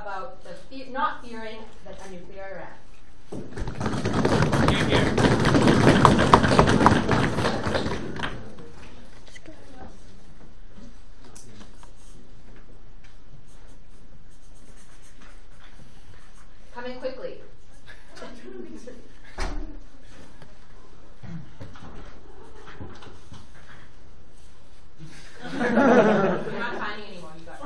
about the not fearing a nuclear Iran. Come in quickly. You're not tiny anymore. You got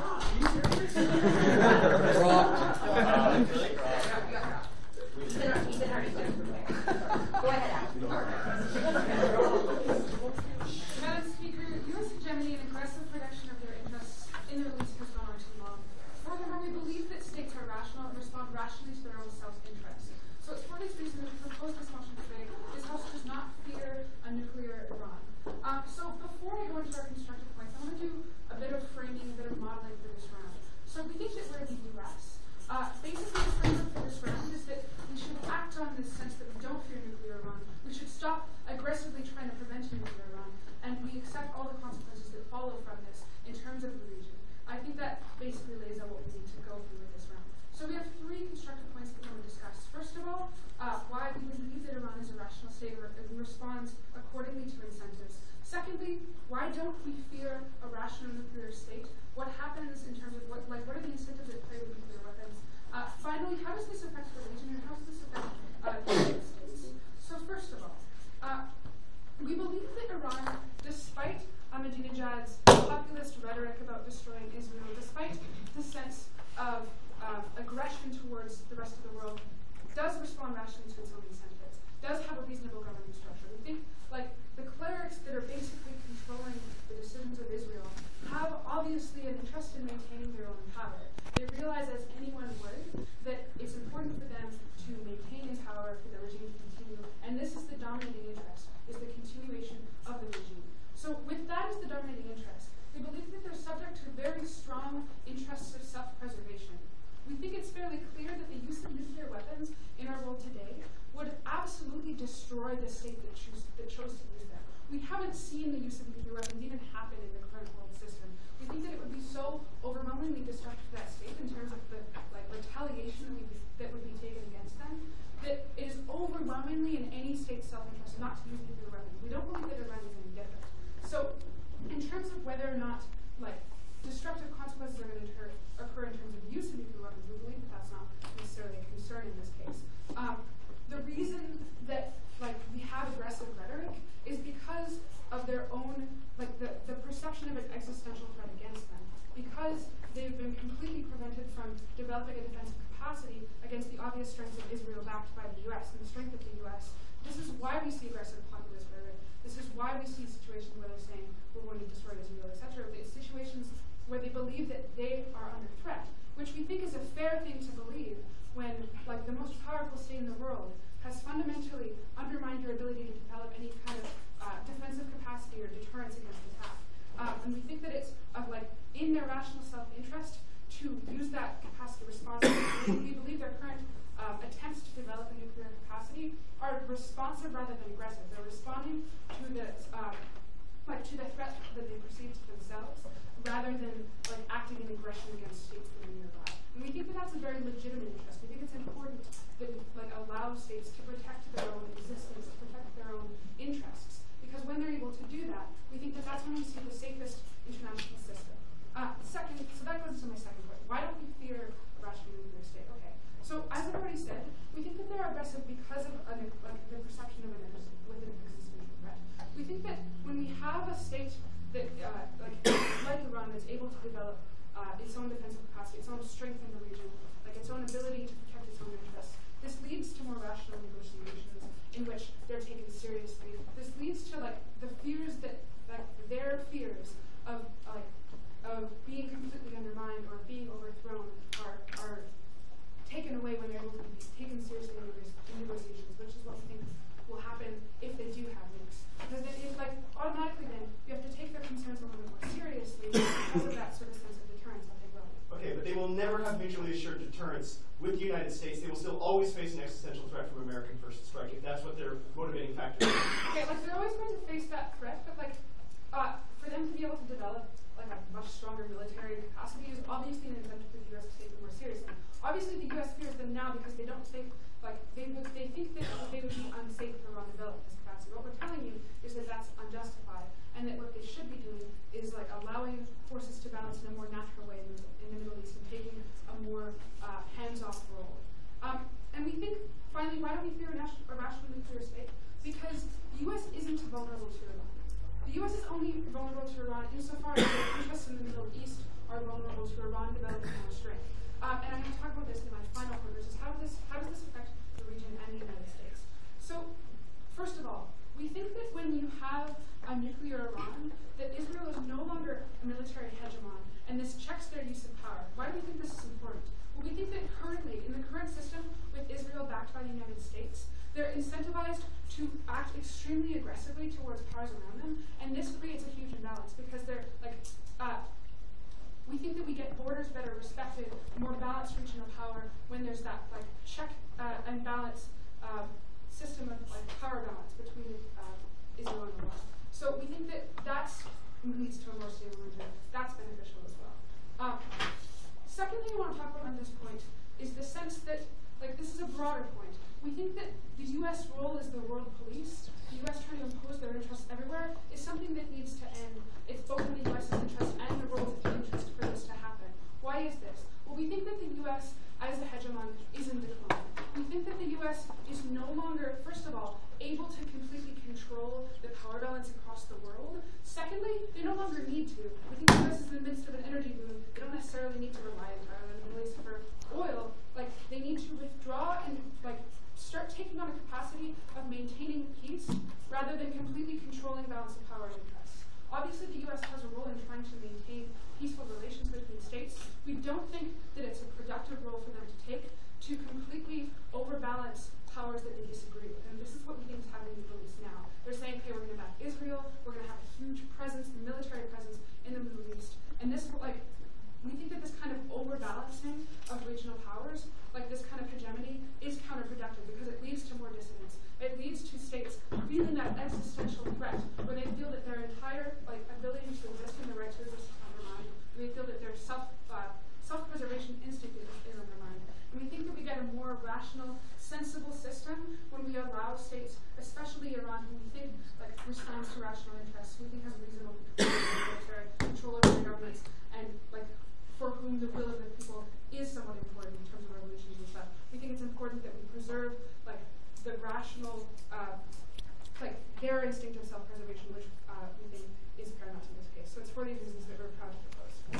He's in our Go ahead, Allison. Madam Speaker, U.S. hegemony and aggressive protection of their interests in the Middle East has gone on too long. Furthermore, we believe that states are rational and respond rationally to their own self-interest. So it's for this reason that we propose this motion today. This House does not fear a nuclear Iran. So before we go into our constructive points, I want to do a bit of framing, a bit of modeling for this round. So we think that we're the U.S. Basically, the framework for this round is that we should act on this sense that we don't fear nuclear Iran. We should stop aggressively trying to prevent a nuclear Iran, and we accept all the consequences that follow from this in terms of the region. I think that basically lays out what we need to go through with this round. So we have three constructive points that we want to discuss. First of all, why we believe that Iran is a rational state and responds accordingly to incentives. Secondly, why don't we fear a rational nuclear state? What happens in terms of what are the incentives at play with nuclear weapons? Finally, how does this affect the region, and how does this affect the United States? So first of all, we believe that Iran, despite Ahmadinejad's populist rhetoric about destroying Israel, despite the sense of aggression towards the rest of the world, does respond rationally to its own incentives, does have a reasonable government structure. We think, the clerics that are basically controlling the decisions of Israel have obviously an interest in maintaining their own power. They realize, as anyone would, that it's important for them to maintain in power, for the regime to continue, and this is the dominating interest, is the continuation of the regime. So with that as the dominating interest, we believe that they're subject to very strong interests of self-preservation. We think it's fairly clear that the use of nuclear weapons in our world today would absolutely destroy the state that chose to use them. We haven't seen the use of nuclear weapons even happen in the current world system. We think that it would be so overwhelmingly destructive to that state in terms of the retaliation that would be taken against them, that it is overwhelmingly in any state's self-interest not to use nuclear weapons. We don't believe that Iran is any different. So in terms of whether or not destructive consequences are going to occur in terms of the use of nuclear weapons, we believe that that's not necessarily a concern in this case. The reason that we have aggressive rhetoric is because of their own, the perception of an existential threat against them. Because they've been completely prevented from developing a defensive capacity against the obvious strengths of Israel backed by the U.S. and the strength of the U.S. This is why we see aggressive populist rhetoric. This is why we see situations where they're saying we're going to destroy Israel, etc. It's situations where they believe that they are under threat, which we think is a fair thing to believe when the most powerful state in the world has fundamentally undermined your ability to develop any kind of defensive capacity or deterrence against attack. And we think that it's in their rational self-interest to use that capacity responsibly. We believe their current attempts to develop a nuclear capacity are responsive rather than aggressive. They're responding to the threat that they perceive to themselves, rather than acting in aggression against states that are nearby. And we think that that's a very legitimate interest. We think it's important that we allow states to protect their own existence, to protect their own interests. Because when they're able to do that, we think that that's when we see the safest international system. Second, so that goes to my second point. Why don't we fear a rational nuclear state? Okay. So as I've already said, we think that they're aggressive because of the perception of an existential threat. We think that when we have a state that, like Iran, that's able to develop its own defensive capacity, its own strength in the region, its own ability to protect its own interests, this leads to more rational negotiations in which they're taken seriously. This leads to the fears that their fears of being completely undermined or being overthrown are taken away when they're able to be taken seriously in negotiations, which is what we think will happen if they do have nukes. Because then it's automatically then you have to take their concerns a little bit more seriously because of that sort of sense of deterrence that they will. Okay, but they will never have mutually assured deterrence with the United States. They will still always face an existential threat from American first strike if that's what their motivating factor is. Okay, they're always going to face that threat, but for them to be able to develop like a much stronger military capacity is obviously an incentive for the U.S. to take them more seriously. Obviously, the U.S. fears them now because they don't think they think that they would be unsafe for Iran to develop this capacity. What we're telling you is that that's unjustified, and that what they should be doing is like allowing forces to balance in a more natural way in the Middle East and taking a more hands-off role. And we think, finally, why don't we fear a rational nuclear state? Because the U.S. isn't vulnerable to Iran. The U.S. is only vulnerable to Iran insofar as their interests in the Middle East are vulnerable to Iran developing more strength. And I'm going to talk about this in my final point, which is how does this affect the region and the United States? So, first of all, we think that when you have a nuclear Iran, that Israel is no longer a military hegemon, and this checks their use of power. Why do we think this is important? Well, we think that currently, in the current system, with Israel backed by the United States, they're incentivized to act extremely aggressively towards powers around them, and this creates a huge imbalance because they're like, we think that we get borders that are respected, more balanced regional power when there's that like check and balance system of like power balance between Israel and Iran. So we think that leads to a more stable region. That's beneficial as well. Second thing I want to talk about on this point is the sense that, like, this is a broader point. We think that the U.S. role as the world police, the U.S. trying to impose their interests everywhere, is something that needs to end. It's both in the U.S.'s interest and the world's interest for this to happen. Why is this? Well, we think that the U.S. as the hegemon is in decline. We think that the U.S. is no longer, first of all, able to completely control the power balance across the world. Secondly, they no longer need to. We think the U.S. is in the midst of an energy boom. They don't necessarily need to rely entirely on the Middle East for oil. Like, they need to withdraw and like start taking on a capacity of maintaining peace rather than completely controlling balance of power and interests. Obviously, the U.S. has a role in trying to maintain peaceful relations between states. We don't think that it's a productive role for them to take to completely overbalance powers that they disagree with. And this is what we think is happening in the Middle East now. They're saying, okay, we're going to back Israel, we're going to have a huge presence, military presence in the Middle East. And this, like, we think that this kind of overbalancing of regional powers, like this kind of hegemony, is counterproductive because it leads to more dissidence. It leads to states feeling that existential threat where they feel that their entire ability to exist and the right to exist is undermined. And they feel that their self-preservation instinct is undermined. And we think that we get a more rational, sensible system when we allow states, especially Iran, who we think responds to rational interests, who we think has a reasonable control over their governments, and for whom the will of the people is somewhat important in terms of revolutions and stuff. We think it's important that we preserve the rational, their instinct of self-preservation, which we think is paramount in this case. So it's for these reasons that we're proud to propose. I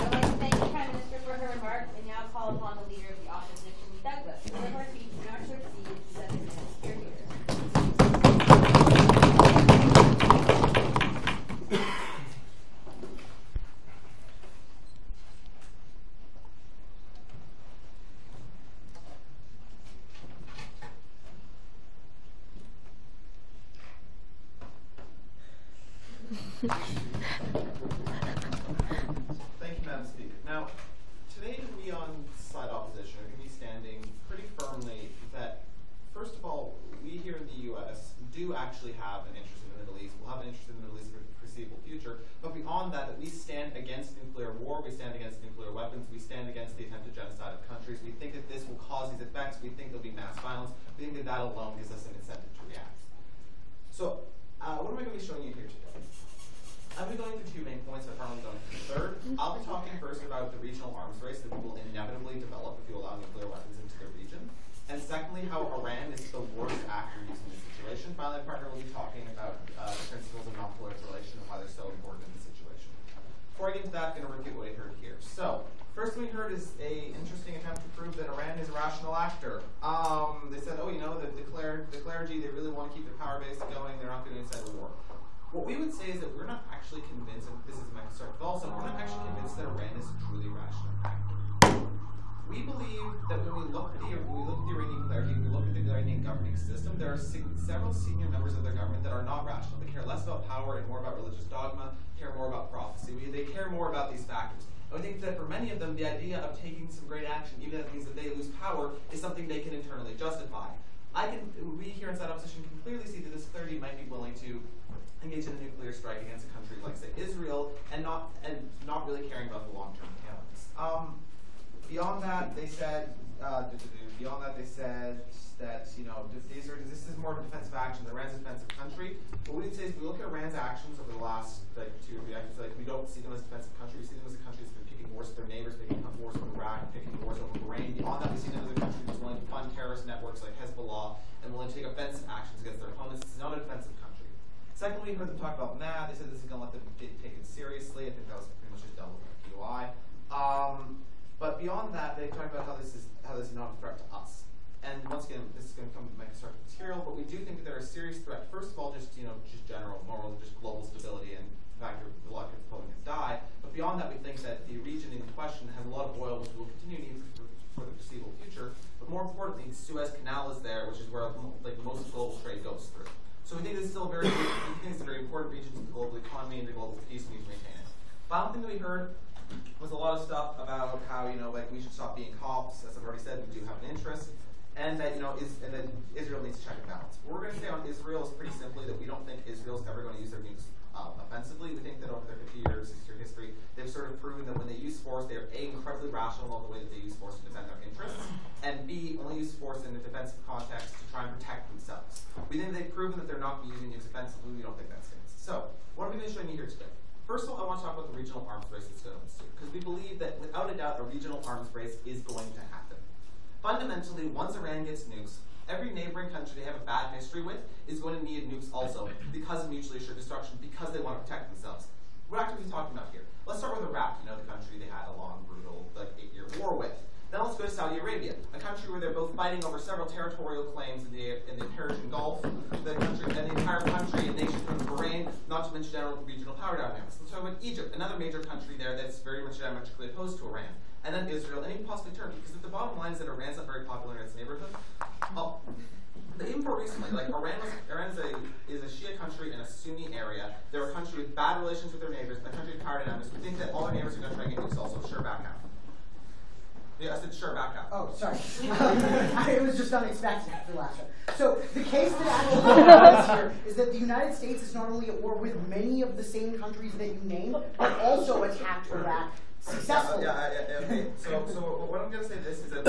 would like to thank the Prime Minister for her remarks, and now call upon the Leader of the Opposition, Douglas. The court speech not to exceed 7 minutes. Hear, hear. Thank you, Madam Speaker. Now, today we on side opposition are going to be standing pretty firmly that, first of all, we here in the U.S. do actually have an interest in the Middle East. We'll have an interest in the Middle East for the foreseeable future. But beyond that we stand against nuclear war, we stand against nuclear weapons, we stand against the attempted genocide of countries. We think that this will cause these effects. We think there'll be mass violence. We think that that alone gives us an incentive to react. So, what am I going to be showing you here today? I'll be going through 2 main points, but probably going through the third. I'll be talking first about the regional arms race that we will inevitably develop if you allow nuclear weapons into the region. And secondly, how Iran is the worst actor using the situation. Finally, my partner will be talking about the principles of non-proliferation and why they're so important in the situation. Before I get into that, I'm going to repeat what I heard here. So, first thing we heard is an interesting attempt to prove that Iran is a rational actor. They said, oh, you know, the clergy, they really want to keep their power base going, they're not going to incite a war. What we would say is that we're not actually convinced, and this is my concern, but also we're not actually convinced that Iran is a truly rational actor. We believe that when we look at the Iranian clergy, we look at the Iranian governing system, there are several senior members of their government that are not rational. They care less about power and more about religious dogma, care more about prophecy. They care more about these factors. And we think that for many of them, the idea of taking some great action, even if it means that they lose power, is something they can internally justify. We here inside opposition can clearly see that this clarity might be willing to engage in a nuclear strike against a country like, say, Israel, and not really caring about the long-term mechanics. Beyond that, they said that this is more of a defensive action. Iran's a defensive country. What we would say is, we look at Iran's actions over the last 2 or 3 decades. We don't see them as a defensive country. We see them as a country that's been picking wars with their neighbors, picking wars with Iraq, picking wars over Bahrain. Beyond that, we see them as a country that's willing to fund terrorist networks like Hezbollah and willing to take offensive actions against their opponents. This is not a defensive country. Secondly, we heard them talk about math. They said this is going to let them take it seriously. I think that was pretty much just done with the POI. But beyond that, they talked about how this is not a threat to us. And once again, this is going to come with my constructive material, but we do think that they're a serious threat. First of all, just general moral, just global stability, and the fact that a lot of kids probably going to die. But beyond that, we think that the region in question has a lot of oil, which we will continue to need for the foreseeable future. But more importantly, the Suez Canal is there, which is where most global trade goes through. So we think this is still a very important region to the global economy and the global peace, and we need to maintain it. Final thing that we heard was a lot of stuff about how we should stop being cops. As I've already said, we do have an interest, and that Israel needs to check and balance. What we're going to say on Israel is pretty simply that we don't think Israel's ever going to use their nukes offensively. We think that over their 50-year, 60-year history, they've sort of proven that when they use force, they are A, incredibly rational about the way that they use force to defend their interests, and B, only use force in a defensive context to try and protect themselves. We think they've proven that they're not using nukes offensively. We don't think that stands. So, what am I going to show you here today? First of all, I want to talk about the regional arms race that's going to ensue, because we believe that without a doubt, a regional arms race is going to happen. Fundamentally, once Iran gets nukes, every neighboring country they have a bad history with is going to need nukes also because of mutually assured destruction, because they want to protect themselves. What actively are we talking about here? Let's start with Iraq, the country they had a long, brutal, 8-year war with. Then let's go to Saudi Arabia, a country where they're both fighting over several territorial claims in the Persian Gulf, the entire country and nation from Bahrain, not to mention general regional power dynamics. Let's talk about Egypt, another major country there that's very much diametrically opposed to Iran. And then Israel, and even possibly Turkey, because the bottom line is that Iran's not very popular in its neighborhood. Even more recently, Iran is a Shia country in a Sunni area. They're a country with bad relations with their neighbors, and a country with power dynamics. We think that all their neighbors are going to try and get nukes also. Sure, back out. Yeah, I said sure, back out. Oh, sorry. It was just unexpected after the last one. So the case that actually happens here is that the United States is not only at war with many of the same countries that you named, but also attacked Iraq successfully. Okay. So what I'm going to say is that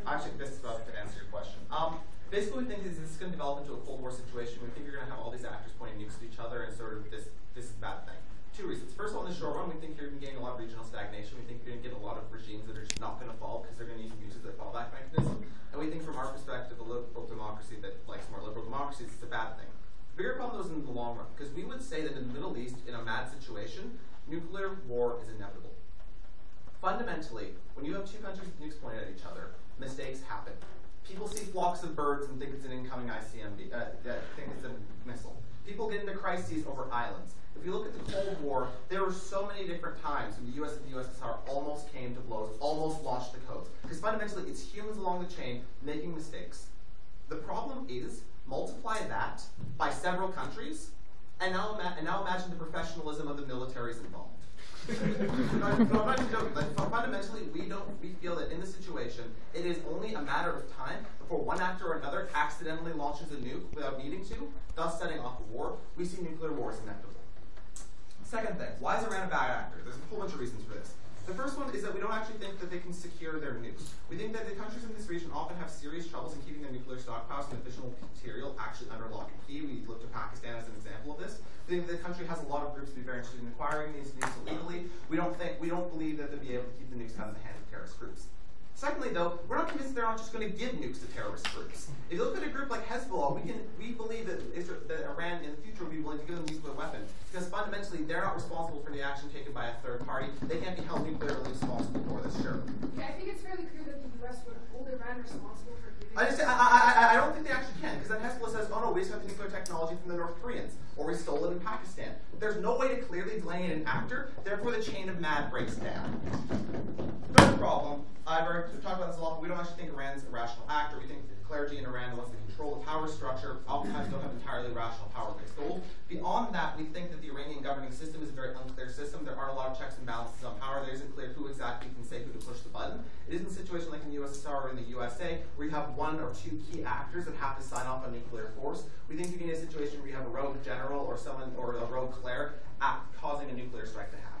actually this is about to answer your question. Basically, we think this is going to develop into a Cold War situation. We think you're going to have all these actors pointing nukes at each other, and sort of this is a bad thing. 2 reasons. First of all, in the short run, we think you're going to gain a lot of regional stagnation. We think you're going to get a lot of regimes that are just not going to fall because they're going to use as a fallback mechanism. And we think from our perspective, a liberal democracy that likes more liberal democracies, it's a bad thing. The bigger problem though is in the long run, because we would say that in the Middle East, in a mad situation, nuclear war is inevitable. Fundamentally, when you have two countries with nukes pointed at each other, mistakes happen. People see flocks of birds and think it's an incoming ICBM, think it's a missile. People get into crises over islands. If you look at the Cold War, there were so many different times when the US and the USSR almost came to blows, almost launched the codes. Because fundamentally, it's humans along the chain making mistakes. The problem is, multiply that by several countries, and now imagine the professionalism of the militaries involved. Fundamentally, we feel that in this situation, it is only a matter of time before one actor or another accidentally launches a nuke without needing to, thus setting off a war. We see nuclear war as inevitable. Second thing, why is Iran a bad actor? There's a whole bunch of reasons for this. The first one is that we don't actually think that they can secure their nukes. We think that the countries in this region often have serious troubles in keeping their nuclear stockpiles and fissional material actually under lock and key. We look to Pakistan as an example of this. We think that the country has a lot of groups to be very interested in acquiring these nukes illegally. We don't believe that they'll be able to keep the nukes out of the hands of terrorist groups. Secondly, though, we're not convinced they're not just going to give nukes to terrorist groups. If you look at a group like Hezbollah, we believe that Iran in the future will be willing to give them a nuclear weapon, because fundamentally they're not responsible for the action taken by a third party. They can't be held nuclearly responsible for this, sure. Yeah, I think it's fairly clear that the U.S. would hold Iran responsible for giving. I don't think they actually can, because then Hezbollah says, oh no, we just have the nuclear technology from the North Koreans, or we stole it in Pakistan. There's no way to clearly delineate an actor, therefore the chain of mad breaks down. Third problem, very we've talked about this a lot, but we don't actually think Iran's a rational actor. We think the clergy in Iran wants to control the power structure, oftentimes don't have entirely rational power-based goals. Beyond that, we think that the Iranian governing system is a very unclear system. There aren't a lot of checks and balances on power. There isn't clear who exactly can say who to push the button. It isn't a situation like in the USSR or in the USA, where you have one or two key actors that have to sign off on nuclear force. We think you can get a situation where you have a rogue general or someone or a rogue cleric causing a nuclear strike to happen.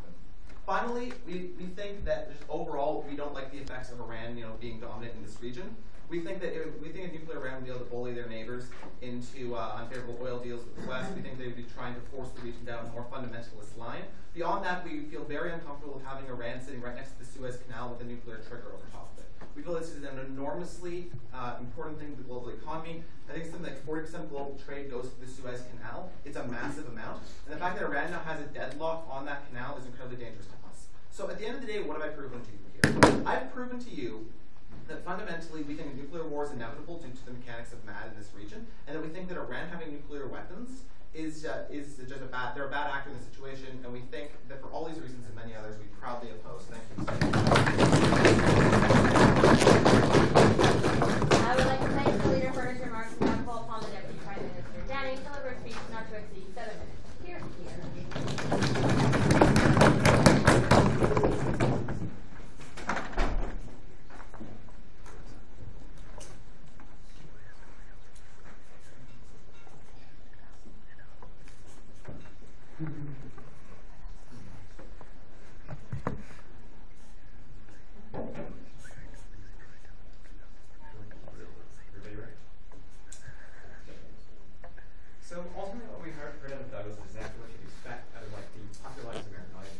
Finally, we think that just overall we don't like the effects of Iran, being dominant in this region. We think that we think a nuclear Iran would be able to bully their neighbors into unfavorable oil deals with the West. We think they would be trying to force the region down a more fundamentalist line. Beyond that, we feel very uncomfortable with having Iran sitting right next to the Suez Canal with a nuclear trigger over top of it. We feel this is an enormously important thing to the global economy. I think something like 40% of global trade goes to the Suez Canal. It's a massive amount. And the fact that Iran now has a deadlock on that canal is incredibly dangerous to us. So at the end of the day, what have I proven to you here? I've proven to you that fundamentally we think a nuclear war is inevitable due to the mechanics of MAD in this region, and that we think that Iran having nuclear weapons is just they're a bad actor in the situation, and we think that for all these reasons and many others, we proudly oppose. Thank you. I would like to thank the leader for his remarks and now call upon the Deputy Prime Minister Danny to deliver a speech not to exceed 7 minutes. Here. So ultimately what we heard out of Douglas is exactly what you'd expect out of the popularized American audience.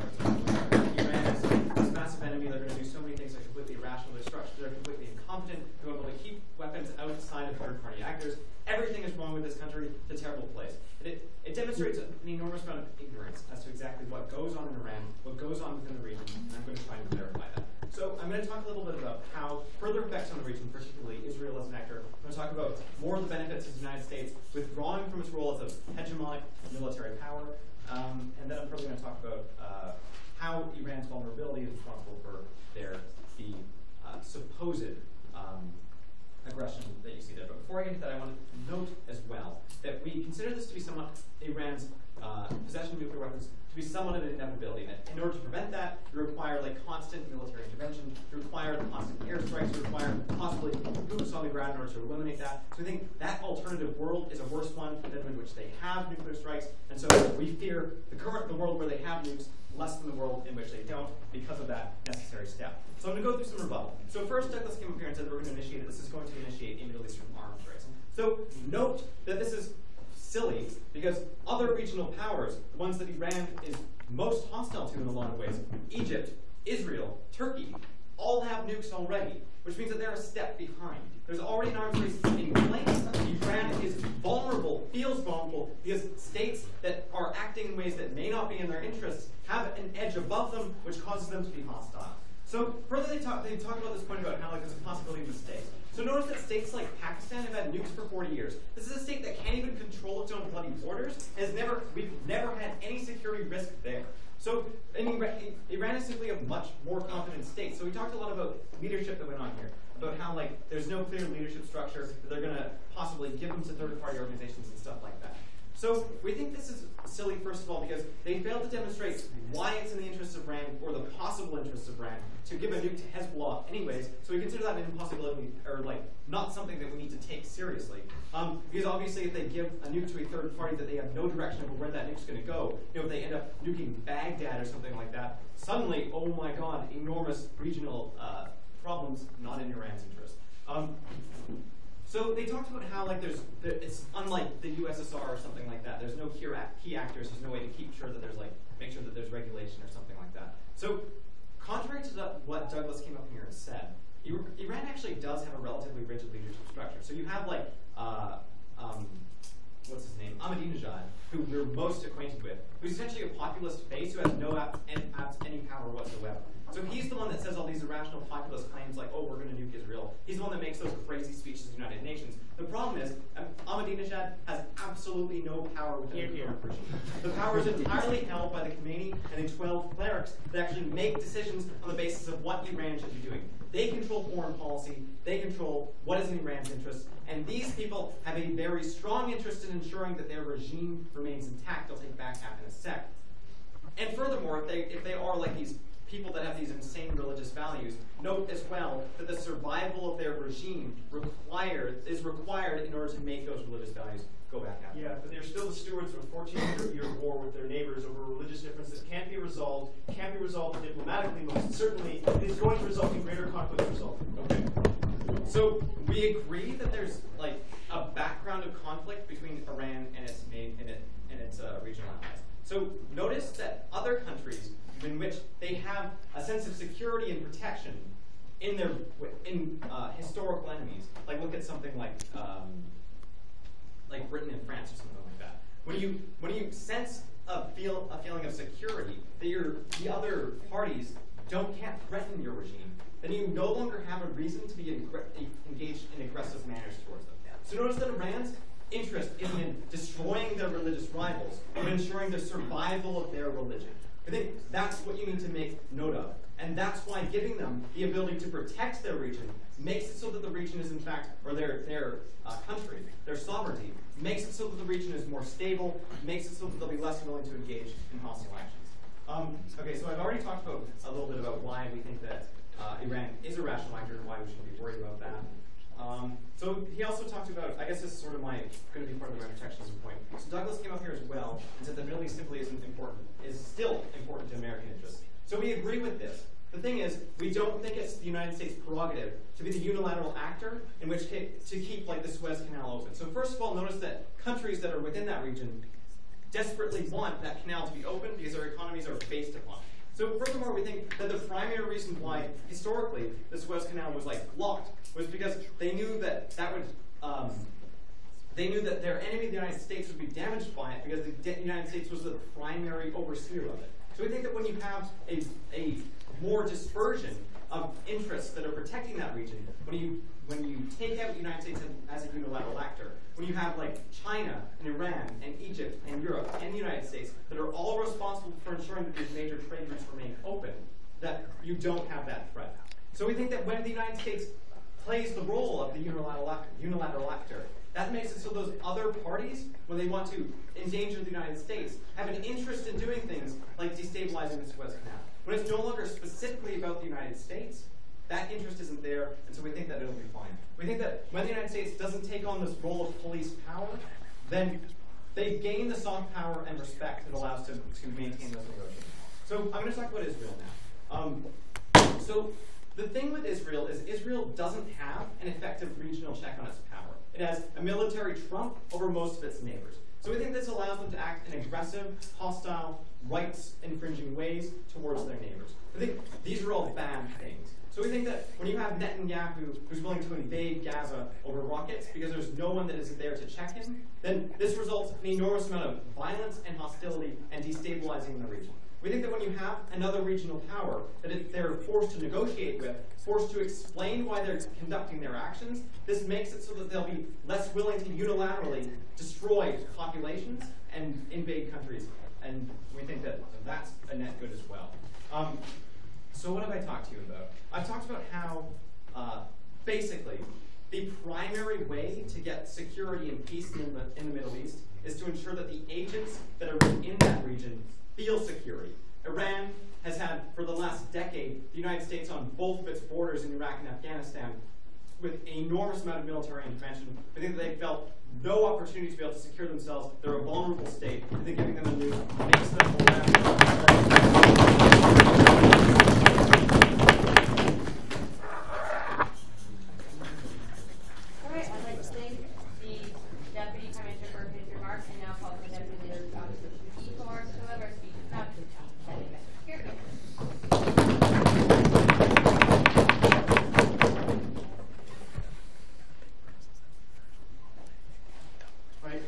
Iran is this massive enemy. They're going to do so many things that are completely irrational. They're structured. They're completely incompetent. They're able to keep weapons outside of third-party actors. Everything is wrong with this country. It's a terrible place. It demonstrates an enormous amount of ignorance as to exactly what goes on in Iran, what goes on within the region, and I'm going to try and clarify that. So I'm going to talk a little bit about how further effects on the region, particularly Israel as an actor. I'm going to talk about more of the benefits of the United States withdrawing from its role as a hegemonic military power, and then I'm probably going to talk about how Iran's vulnerability is responsible for the supposed aggression that you see there. But before I get into that, I want to note as well that we consider this to be somewhat Iran's possession of nuclear weapons to be somewhat of an inevitability. And in order to prevent that, you require constant military intervention, you require constant airstrikes, you require possibly boots on the ground in order to eliminate that. So we think that alternative world is a worse one than in which they have nuclear strikes, and so we fear the world where they have nukes less than the world in which they don't because of that necessary step. So I'm going to go through some rebuttal. So first, Douglas came up here and said we're going to initiate it. This is going to initiate a Middle Eastern arms race. So note that this is silly because other regional powers, the ones that Iran is most hostile to in a lot of ways, Egypt, Israel, Turkey, all have nukes already, which means that they're a step behind. There's already an arms race in place. Iran is vulnerable, feels vulnerable, because states that are acting in ways that may not be in their interests have an edge above them, which causes them to be hostile. So further, they talk about this point about how there's a possibility of mistakes. So notice that states like Pakistan have had nukes for 40 years. This is a state that can't even control its own bloody borders, and we've never had any security risk there. So Iran is simply a much more competent state. So we talked a lot about leadership that went on here, about how there's no clear leadership structure, that they're going to possibly give them to third-party organizations and stuff like that. So we think this is silly, first of all, because they failed to demonstrate why it's in the interests of Iran, or the possible interests of Iran, to give a nuke to Hezbollah anyways. So we consider that an impossibility, or not something that we need to take seriously. Because obviously if they give a nuke to a third party that they have no direction of where that nuke's going to go, if they end up nuking Baghdad or something like that, suddenly, oh my god, enormous regional problems not in Iran's interest. So they talked about how it's unlike the USSR or something like that. There's no key actors. There's no way to keep sure that make sure that there's regulation or something like that. So contrary to what Douglas came up here and said, Iran actually does have a relatively rigid leadership structure. So you have what's his name, Ahmadinejad, who we're most acquainted with, who's essentially a populist face who has no any power whatsoever. So he's the one that says all these irrational populist claims like, oh, we're going to nuke Israel. He's the one that makes those crazy speeches to the United Nations. The problem is, Ahmadinejad has absolutely no power within the current regime. The power is entirely held by the Khomeini and the 12 clerics that actually make decisions on the basis of what Iran should be doing. They control foreign policy, they control what is in Iran's interests, and these people have a very strong interest in ensuring that their regime remains intact. I'll take back half in a sec. And furthermore, if they are like these people that have these insane religious values, note as well that the survival of their regime is required in order to make those religious values go back out. Yeah, but they're still the stewards of a 1400-year war with their neighbors over a religious difference that can't be resolved diplomatically, most certainly. It is going to result in greater conflict result. Okay. So we agree that there's like a background of conflict between Iran and its regional allies. So notice that other countries in which they have a sense of security and protection in their historical enemies, like look at something like Britain and France or something like that. When you sense a feeling of security that the other parties can't threaten your regime, then you no longer have a reason to be engaged in aggressive manners towards them. So notice that Iran's interest isn't in destroying their religious rivals, but ensuring the survival of their religion. I think that's what you need to make note of. And that's why giving them the ability to protect their region makes it so that the region is in fact, or their country, their sovereignty, makes it so that the region is more stable, makes it so that they'll be less willing to engage in hostile actions. Okay, so I've already talked about a little bit about why we think that Iran is a rational actor and why we shouldn't be worried about that. So he also talked about, I guess this is sort of going to be part of my protectionism point. So Douglas came up here as well and said that the Middle East simply is still important to American interests. So we agree with this. The thing is, we don't think it's the United States' prerogative to be the unilateral actor in which case to keep like the Suez Canal open. So first of all, notice that countries that are within that region desperately want that canal to be open because their economies are based upon it. So furthermore, we think that the primary reason why historically the Suez Canal was blocked was because they knew that they knew that their enemy, the United States, would be damaged by it because the United States was the primary overseer of it. So we think that when you have a more dispersion of interests that are protecting that region, when you take out the United States as a unilateral actor, when you have like China and Iran and Egypt and Europe and the United States that are all responsible for ensuring that these major trade routes remain open, that you don't have that threat. So we think that when the United States plays the role of the unilateral actor, that makes it so those other parties, when they want to endanger the United States, have an interest in doing things like destabilizing the Suez Canal. When it's no longer specifically about the United States, that interest isn't there, and so we think that it'll be fine. We think that when the United States doesn't take on this role of police power, then they gain the soft power and respect that allows to maintain those relations. So I'm going to talk about Israel now. So the thing with Israel is Israel doesn't have an effective regional check on its power. It has a military trump over most of its neighbors. So we think this allows them to act in aggressive, hostile, rights-infringing ways towards their neighbors. I think these are all bad things. So we think that when you have Netanyahu who's willing to invade Gaza over rockets because there's no one that is there to check him, then this results in an enormous amount of violence and hostility and destabilizing the region. We think that when you have another regional power that they're forced to negotiate with, forced to explain why they're conducting their actions, this makes it so that they'll be less willing to unilaterally destroy populations and invade countries. And we think that that's a net good as well. So what have I talked to you about? I've talked about how, basically, the primary way to get security and peace in the Middle East is to ensure that the agents that are within that region feel security. Iran has had, for the last decade, the United States on both of its borders in Iraq and Afghanistan with an enormous amount of military intervention. I think that they felt no opportunity to be able to secure themselves. They're a vulnerable state. I think giving them a nuke makes them All right, I'd like to thank the Deputy Prime Minister for his remarks, and now call for the Deputy Leader of the Opposition to each remarks. However, speech is not to be sending back here. Right.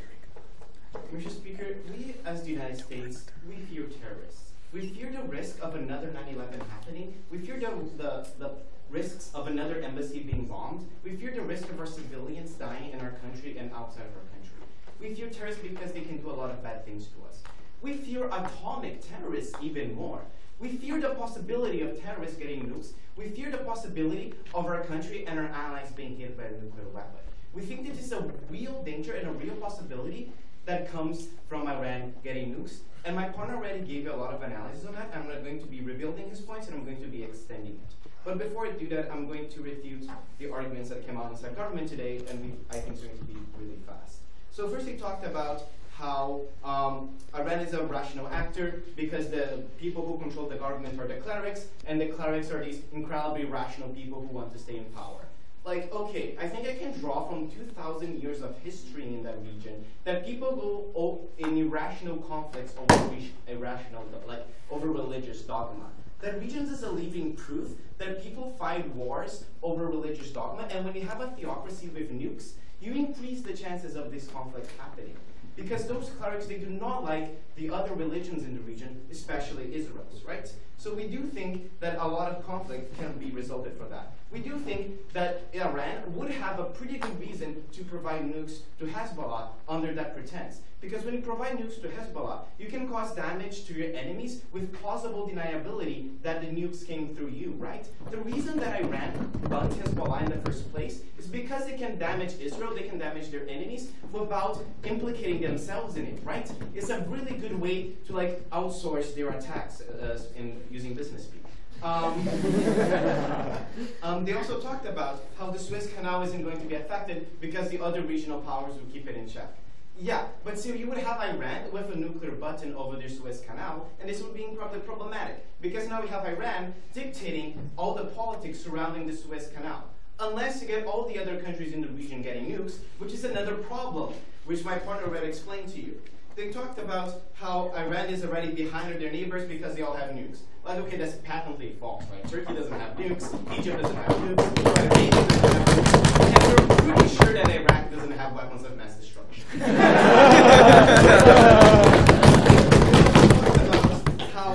Mr. Speaker, we as the United States, we fear terrorists. We fear the risk of another 9/11 happening. We fear the risks of another embassy being bombed. We fear the risk of our civilians dying in our country and outside of our country. We fear terrorists because they can do a lot of bad things to us. We fear atomic terrorists even more. We fear the possibility of terrorists getting nukes. We fear the possibility of our country and our allies being hit by a nuclear weapon. We think this is a real danger and a real possibility that comes from Iran getting nukes. And my partner already gave you a lot of analysis on that. I'm not going to be rebuilding his points, and I'm going to be extending it. But before I do that, I'm going to refute the arguments that came out inside government today, and I think it's going to be really fast. So first he talked about how Iran is a rational actor because the people who control the government are the clerics, and the clerics are these incredibly rational people who want to stay in power. Like, okay, I think I can draw from 2,000 years of history in that region that people go in irrational conflicts over religious dogma. That regions is a living proof that people fight wars over religious dogma, and when you have a theocracy with nukes, you increase the chances of this conflict happening. Because those clerics, they do not like the other religions in the region, especially Israel's, right? So we do think that a lot of conflict can be resulted for that. We do think that Iran would have a pretty good reason to provide nukes to Hezbollah under that pretense. Because when you provide nukes to Hezbollah, you can cause damage to your enemies with plausible deniability that the nukes came through you, right? The reason that Iran bunked Hezbollah in the first place is because they can damage Israel, they can damage their enemies without implicating themselves in it, right? It's a really good way to outsource their attacks in using business speak. They also talked about how the Suez Canal isn't going to be affected because the other regional powers will keep it in check. Yeah, but so you would have Iran with a nuclear button over the Suez Canal, and this would be probably problematic, because now we have Iran dictating all the politics surrounding the Suez Canal. Unless you get all the other countries in the region getting nukes, which is another problem, which my partner already explained to you. They talked about how Iran is already behind their neighbors because they all have nukes. Like, okay, that's patently false, right? Turkey doesn't have nukes, Egypt doesn't have nukes, Arabia doesn't have nukes, and we're pretty sure that Iraq doesn't have weapons of mass destruction. How,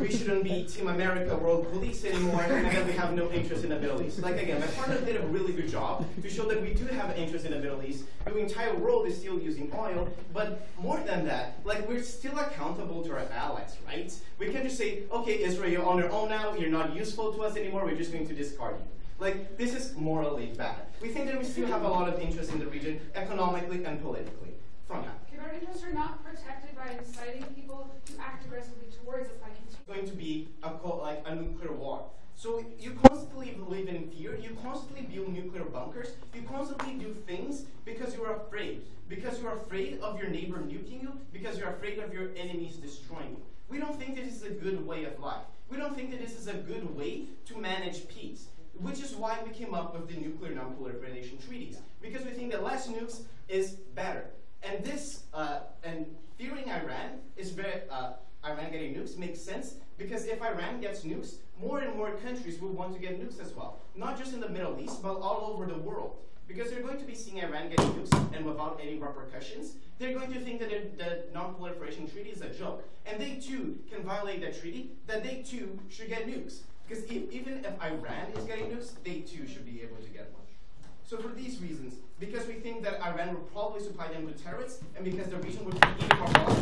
we shouldn't be Team America world police anymore, and that we have no interest in the Middle East. Again, my partner did a really good job to show that we do have an interest in the Middle East. The entire world is still using oil, but more than that, we're still accountable to our allies, right? We can just say, okay, Israel, you're on your own now, you're not useful to us anymore, we're just going to discard you. This is morally bad. We think that we still have a lot of interest in the region, economically and politically. From that. Okay, our interests are not protected by inciting people to act aggressively towards us by continuing. It's going to be a nuclear war. So you constantly live in fear, you constantly build nuclear bunkers, you constantly do things because you're afraid. Because you're afraid of your neighbor nuking you, because you're afraid of your enemies destroying you. We don't think that this is a good way of life. We don't think that this is a good way to manage peace. Which is why we came up with the nuclear non-proliferation treaties. Because we think that less nukes is better. And this, and fearing Iran is Iran getting nukes makes sense, because if Iran gets nukes, more and more countries will want to get nukes as well. Not just in the Middle East, but all over the world. Because they're going to be seeing Iran getting nukes, and without any repercussions, they're going to think that the non-proliferation treaty is a joke. And they too can violate that treaty, that they too should get nukes. Because even if Iran is getting nukes, they too should be able to get one. So for these reasons, because we think that Iran will probably supply them with terrorists, and because the region would be even more volatile.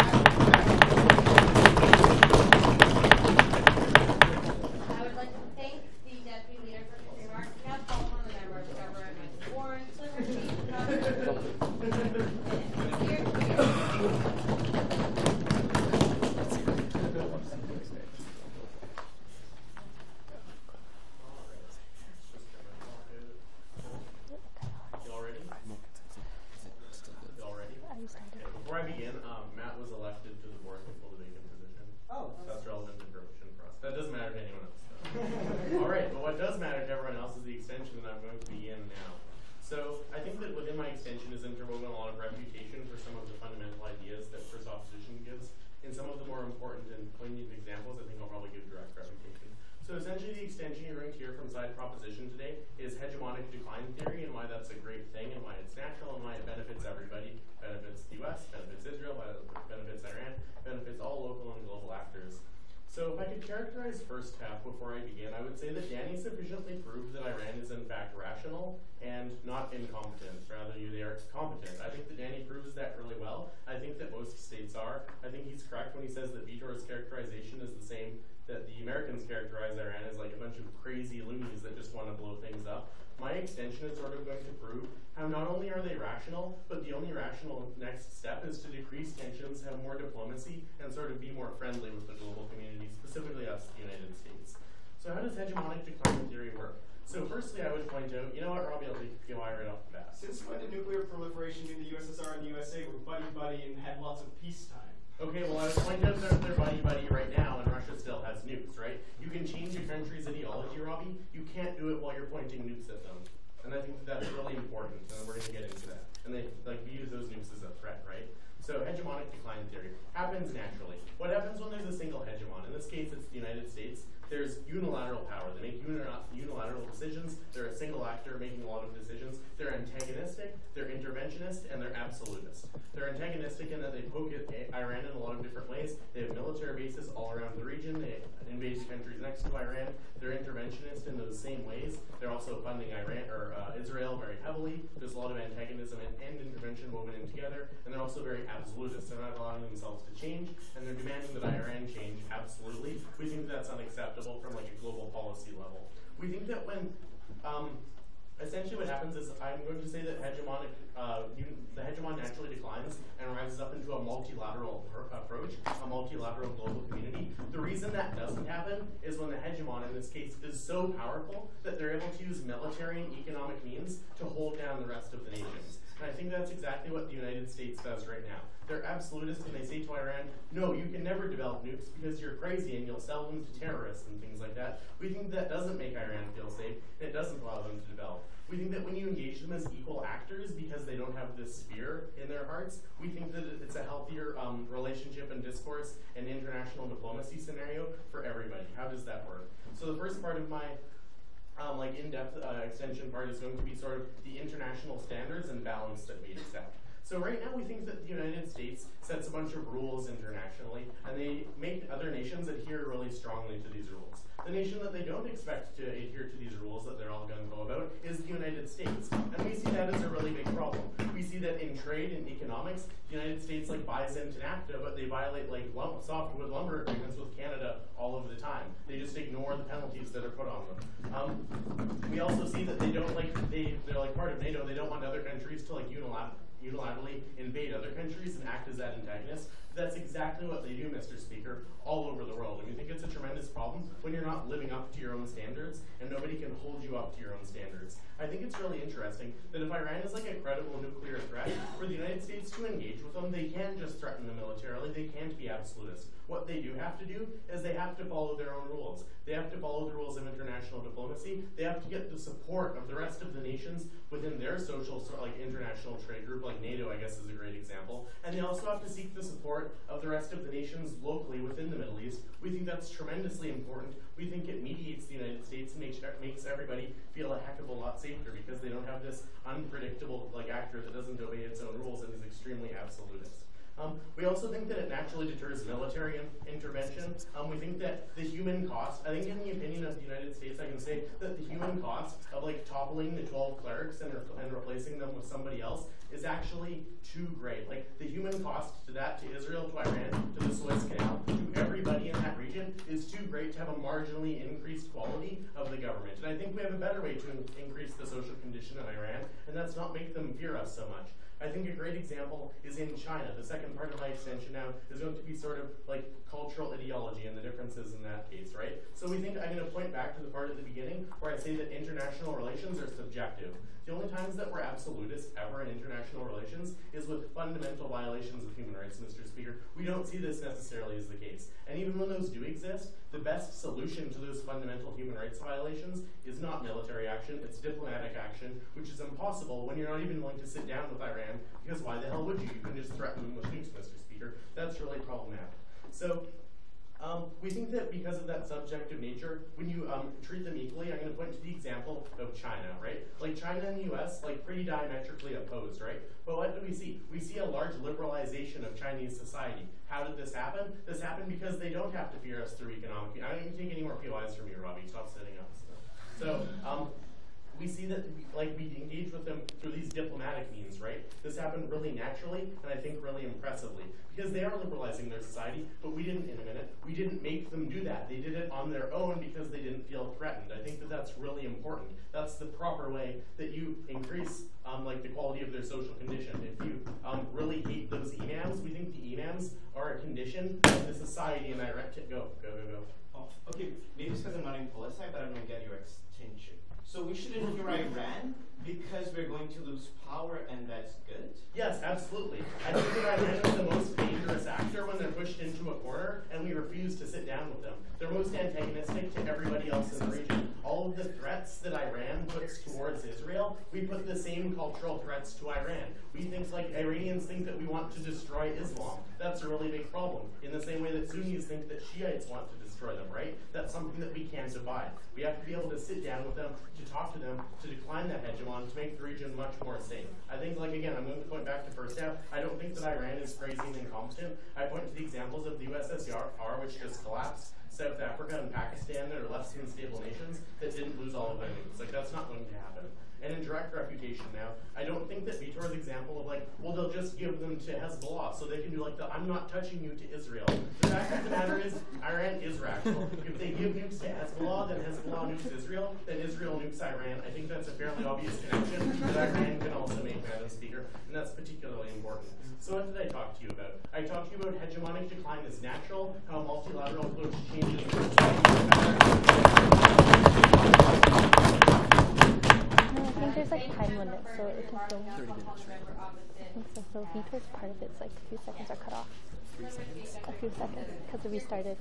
I would like to thank the deputy leader for his remarks. We now call upon the member of government, Michael Warren, to Before I begin, Matt was elected to the board to fill the vacant position. Oh, so that's relevant information for us. That doesn't matter to anyone else. All right, but what does matter to everyone else is the extension that I'm going to be in now. So I think that within my extension is interwoven a lot of refutation for some of the fundamental ideas that first opposition gives. In some of the more important and poignant examples, I think I'll probably give direct refutation. So essentially the extension you're going to hear from side proposition today is hegemonic decline theory, and why that's a great thing, and why it's natural, and why it benefits everybody. Benefits the US, benefits Israel, benefits Iran, benefits all local and global actors. characterize first half before I begin, I would say that Danny sufficiently proved that Iran is in fact rational and not incompetent. Rather, they are competent. I think that Danny proves that really well. I think that most states are. I think he's correct when he says that Vitor's characterization is the same that the Americans characterize Iran as like a bunch of crazy loonies that just want to blow things up. My extension is sort of going to prove how not only are they rational, but the only rational next step is to decrease tensions, have more diplomacy, and sort of be more friendly with the global community, specifically us, the United States. So how does hegemonic decline theory work? So firstly, I would point out, you know what, Robbie, I'll take you right off the bat. Since when did nuclear proliferation in the USSR and the USA were buddy-buddy and had lots of peacetime? Okay, well, I would point out that they're buddy-buddy right now, and Russia still has nukes, right? You can change your country's ideology, Robbie. You can't do it while you're pointing nukes at them. And I think that's really important, and we're going to get into that. And they use those nukes as a threat, right? So hegemonic decline theory happens naturally. What happens when there's a single hegemon? In this case, it's the United States. There's unilateral power. They make unilateral decisions. They're a single actor making a lot of decisions. They're antagonistic, they're interventionist, and they're absolutist. They're antagonistic in that they poke at Iran in a lot of different ways. They have military bases all around the region. They invade the countries next to Iran. They're interventionist in those same ways. They're also funding Israel very heavily. There's a lot of antagonism and intervention woven in together. And they're also very absolutist. They're not allowing themselves to change, and they're demanding that Iran change absolutely. We think that's unacceptable from like a global policy level. We think that when essentially what happens is I'm going to say that the hegemon naturally declines and rises up into a multilateral approach, a multilateral global community. The reason that doesn't happen is when the hegemon, in this case, is so powerful that they're able to use military and economic means to hold down the rest of the nations. And I think that's exactly what the United States does right now. They're absolutist and they say to Iran, no, you can never develop nukes because you're crazy and you'll sell them to terrorists and things like that. We think that doesn't make Iran feel safe, and it doesn't allow them to develop. We think that when you engage them as equal actors because they don't have this fear in their hearts, we think that it's a healthier relationship and discourse and international diplomacy scenario for everybody. How does that work? So the first part of my in-depth extension part is going to be sort of the international standards and balance that we accept. So right now we think that the United States sets a bunch of rules internationally, and they make other nations adhere really strongly to these rules. The nation that they don't expect to adhere to these rules that they're all going to go about is the United States. And we see that as a really big problem. We see that in trade and economics, the United States buys into NAFTA, but they violate softwood lumber agreements with Canada all of the time. They just ignore the penalties that are put on them. We also see that they don't they're like part of NATO. They don't want other countries to unilaterally invade other countries and act as that antagonist. That's exactly what they do, Mr. Speaker, all over the world. And we think it's a tremendous problem when you're not living up to your own standards and nobody can hold you up to your own standards. I think it's really interesting that if Iran is a credible nuclear threat, for the United States to engage with them, they can't just threaten them militarily, they can't be absolutist. What they do have to do is they have to follow their own rules. They have to follow the rules of international diplomacy. They have to get the support of the rest of the nations within their social, international trade group, like NATO, I guess, is a great example. And they also have to seek the support of the rest of the nations locally within the Middle East. We think that's tremendously important. We think it mediates the United States and makes everybody feel a heck of a lot safer because they don't have this unpredictable actor that doesn't obey its own rules and is extremely absolutist. We also think that it naturally deters military intervention. We think that the human cost, I think in the opinion of the United States, I can say that the human cost of toppling the 12 clerics and replacing them with somebody else is actually too great. The human cost to that, to Israel, to Iran, to the Suez Canal, to everybody in that region is too great to have a marginally increased quality of the government. And I think we have a better way to increase the social condition in Iran, and that's not make them fear us so much. I think a great example is in China. The second part of my extension now is going to be sort of cultural ideology and the differences in that case, right? So we think I'm going to point back to the part at the beginning where I say that international relations are subjective. The only times that we're absolutists ever in international relations is with fundamental violations of human rights, Mr. Speaker. We don't see this necessarily as the case. And even when those do exist, the best solution to those fundamental human rights violations is not military action, it's diplomatic action, which is impossible when you're not even willing to sit down with Iran, because why the hell would you? You can just threaten them with nukes, Mr. Speaker. That's really problematic. So We think that because of that subjective nature, when you treat them equally, I'm going to point to the example of China, right? Like China and the US, like pretty diametrically opposed, right? But what do we see? We see a large liberalization of Chinese society. How did this happen? This happened because they don't have to fear us through economic. I don't even take any more POIs from you, Robbie. Stop setting up. So we see that we engage with them through these diplomatic means, right? This happened really naturally, and I think really impressively, because they are liberalizing their society, but we didn't we didn't make them do that. They did it on their own because they didn't feel threatened. I think that that's really important. That's the proper way that you increase the quality of their social condition. If you really hate those imams, we think the imams are a condition of the society, and go. Oh, okay, maybe it's because I'm not in policy, but I don't get your extension. So we shouldn't fear Iran because we're going to lose power and that's good? Yes, absolutely. I think that Iran is the most dangerous actor when they're pushed into a corner and we refuse to sit down with them. They're most antagonistic to everybody else in the region. All of the threats that Iran puts towards Israel, we put the same cultural threats to Iran. We think Iranians think that we want to destroy Islam. That's a really big problem. In the same way that Sunnis think that Shiites want to destroy them, right? That's something that we can't divide. We have to be able to sit down with them, to talk to them, to decline that hegemon, to make the region much more safe. I think, again, I'm going to point back to first half. I don't think that Iran is crazy and incompetent. I point to the examples of the USSR, which just collapsed, South Africa and Pakistan that are less than stable nations that didn't lose all of their nukes. That's not going to happen. And in direct refutation now, I don't think that Vitor's example of they'll just give them to Hezbollah so they can do I'm not touching you to Israel. The fact of the matter is, Iran is rational. If they give nukes to Hezbollah, then Hezbollah nukes Israel, then Israel nukes Iran. I think that's a fairly obvious connection that Iran can also make, Madam Speaker, and that's particularly important. So what did I talk to you about? I talked to you about hegemonic decline is natural, how a multilateral approach changes I think there's time limit, so it can go 30 minutes. I think so. So Vitor's part of it's a few seconds are cut off. 3 seconds? A few seconds, because we started.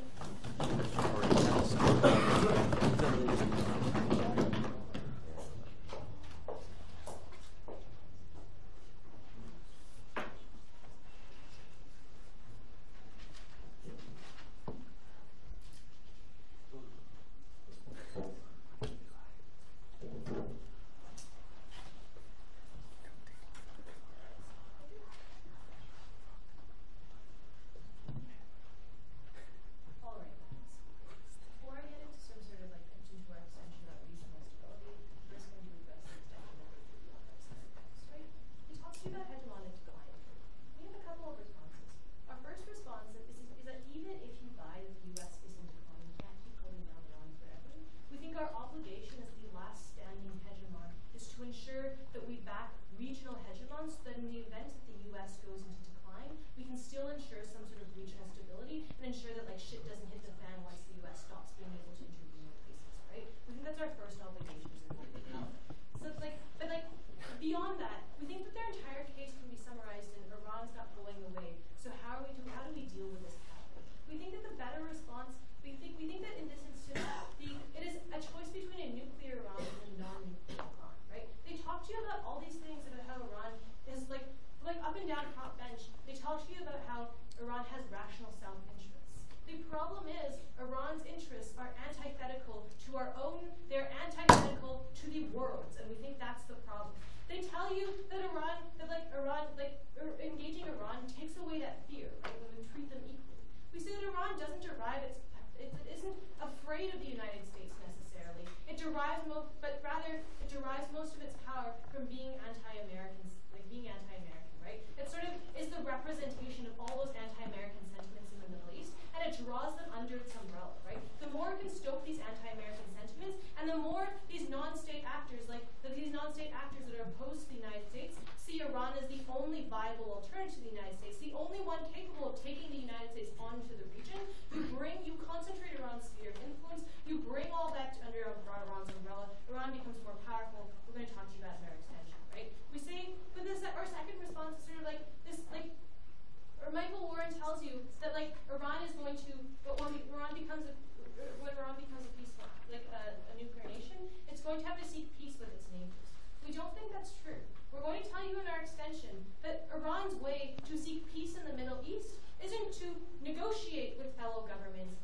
Iran's way to seek peace in the Middle East isn't to negotiate with fellow governments.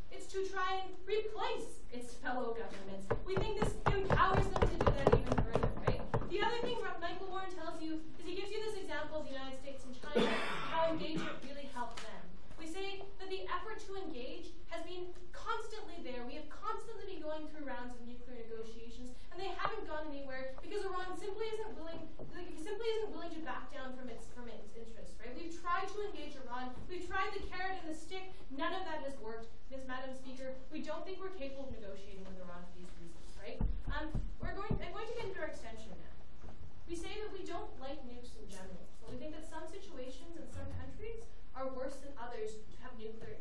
try and replace its fellow governments. We think this empowers them to do that even further, right? The other thing Michael Warren tells you is he gives you this example of the United States and China, how engagement really helped them. We say that the effort to engage has been constantly there. We have constantly been going through rounds of nuclear negotiations, and they haven't gone anywhere because Iran simply isn't willing to back down from its interests. Right? We've tried to engage Iran. We've tried the carrot and the stick. None of that has worked. Madam Speaker, we don't think we're capable of negotiating with Iran for these reasons. Right? I'm going to get into our extension now. We say that we don't like nukes in general, but we think that some situations in some countries are worse than others to have nuclear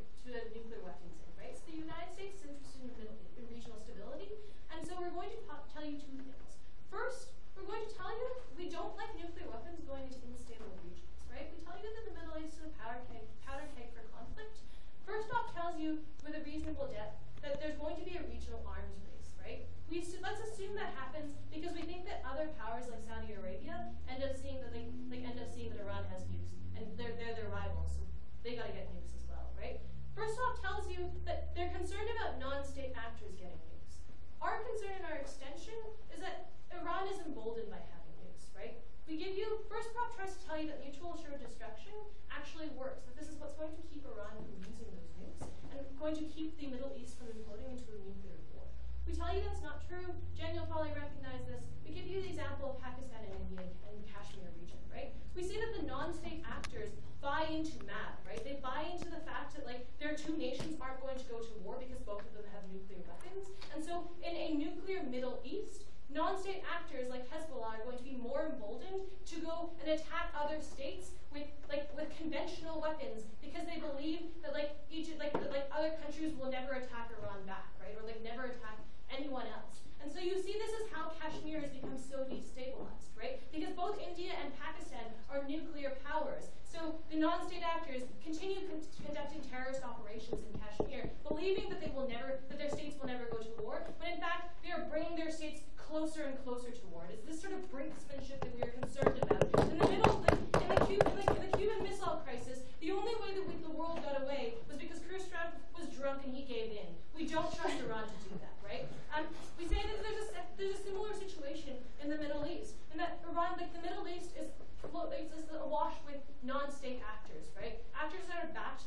weapons in, right? So the United States is interested in regional stability, and so we're going to tell you two things. First, we're going to tell you we don't like nuclear weapons going into unstable regions, right? We tell you that the Middle East is a powder keg for conflict. First off, tells you with a reasonable depth that there's going to be a regional arms race, right? Let's assume that happens because we think that other powers like Saudi Arabia end up seeing that Iran has nukes, and they're their rivals, so they got to get nukes as well, right? First off, tells you that they're concerned about non-state actors getting nukes. Our concern in our extension is that Iran is emboldened by having nukes, right? We give you, first prop tries to tell you that mutual assured destruction actually works, that this is what's going to keep Iran from using those nukes, and going to keep the Middle East from imploding into a nuclear war. We tell you that's not true. Jen, you'll probably recognize this. We give you the example of Pakistan and India and the Kashmir region, right? We say that the non-state actors buy into MAD, right? They buy into the fact that their two nations aren't going to go to war because both of them have nuclear weapons. And so in a nuclear Middle East, non-state actors like Hezbollah are going to be more emboldened to go and attack other states with conventional weapons because they believe that other countries will never attack Iran back, right? Or never attack anyone else. And so you see this is how Kashmir has become so destabilized, right? Because both India and Pakistan are nuclear powers. So the non-state actors continue conducting terrorist operations in Kashmir, believing that their states will never go to war, when in fact they are bringing their states closer and closer to war. It is this sort of brinksmanship that we are concerned about. In the middle, in the Cuban Missile Crisis, the only way that the world got away was because Khrushchev was drunk and he gave in. We don't trust Iran to do that, right? We say that there's a similar situation in the Middle East, and that Iran, the Middle East is awash with non-state actors, right? Actors that are backed,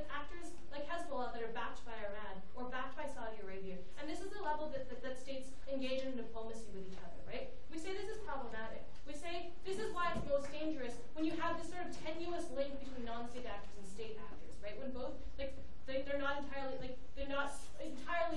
actors like Hezbollah that are backed by Iran or backed by Saudi Arabia, and this is the level that states engage in diplomacy with each other, right? We say this is problematic. We say this is why it's most dangerous when you have this sort of tenuous link between non-state actors and state actors, right? When both they're not entirely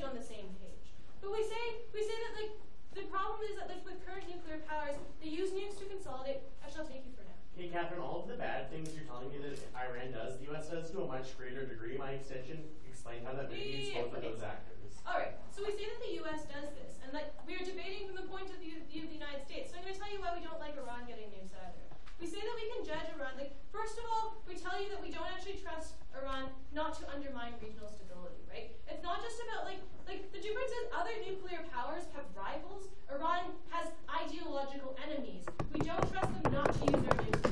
on the same page. But we say that the problem is that with current nuclear powers, they use nukes to consolidate. I shall take you for now. Hey, Catherine, all of the bad things you're telling me that Iran does, the U.S. does to a much greater degree. My extension explain how that mitigates both of those actors. All right. So we say that the U.S. does this, and we are debating from the point of view of the United States. So I'm going to tell you why we don't like Iran getting nukes either. We say that we can judge Iran. First of all, we tell you that we don't actually trust Iran not to undermine regional stability, right? It's not just about the difference is other nuclear powers have rivals. Iran has ideological enemies. We don't trust them not to use their nukes to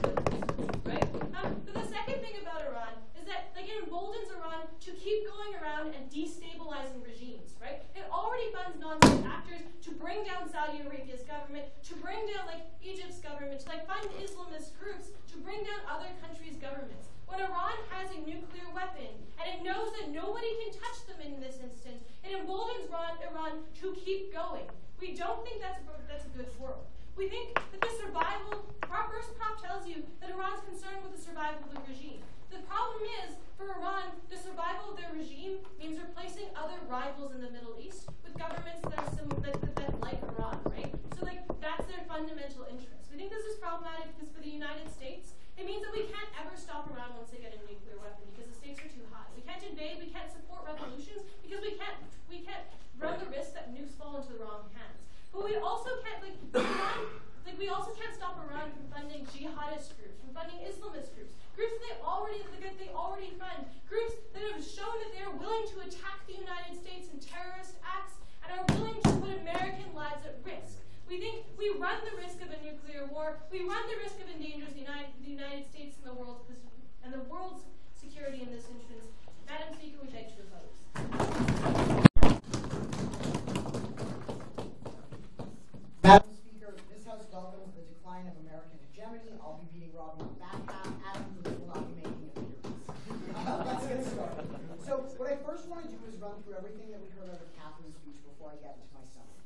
right? But the second thing about Iran is that it emboldens Iran to keep going around and destabilizing regimes, right? It already funds non-state actors to bring down Saudi Arabia's government, to bring down Egypt's government, to fund Islamist groups, to bring down other countries' governments. When Iran has a nuclear weapon and it knows that nobody can touch them in this instance, it emboldens Iran to keep going. We don't think that's a good world. We think that the survival, our first prop tells you that Iran's concerned with the survival of the regime. The problem is, for Iran, the survival of their regime means replacing other rivals in the Middle East with governments that like Iran, right? So that's their fundamental interest. We think this is problematic because for the United States, it means that we can't ever stop Iran once they get a nuclear weapon because the stakes are too high. We can't invade, we can't support revolutions because we can't run the risk that nukes fall into the wrong hands. But we also can't we also can't stop Iran from funding jihadist groups, from funding Islamist groups. Groups they So what I first want to do is run through everything that we heard out of Catherine's speech before I get into my summary.